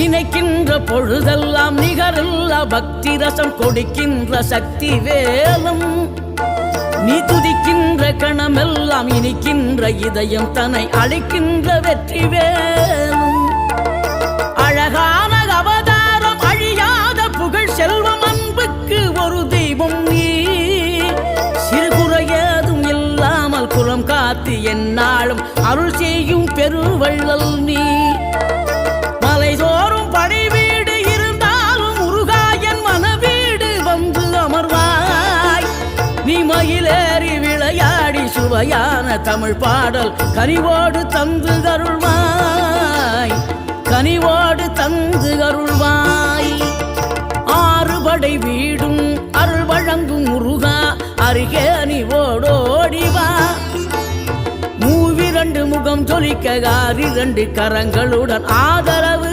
நினைக்கின்ற பொழுதெல்லாம் நிகரில்லா பக்தி ரசம் கொடுக்கின்ற சக்தி வேலும் நீ துதிக்கின்ற கணமெல்லாம் இனிக்கின்ற இதயம் தன்னை அழைக்கின்ற வெற்றி வேலும் அழகான அவதாரம் அழியாத புகழ் செல்வம் அன்புக்கு ஒரு தெய்வம் நீ சிறுகுறையதும் இல்லாமல் குலம் காத்து எந்நாளும் அருள் செய்யும் பெருவள்ளல் நீ மலைதோறும் படை வீடு இருந்தாலும் முருகாயன் மனவீடு வந்து அமர்வாய் நீ மயிலேறி விளையாடி சுவையான தமிழ் பாடல் கனிவோடு தந்து அருள்வாய் கனிவோடு தந்து அருள்வாய் ஆறுபடை வீடும் அருள் வழங்கும் முருகா அருகே நீ ஓடோடிவா மூவிரண்டு முகம் ஜொலிக்க 6 கரங்களுடன் ஆதரவு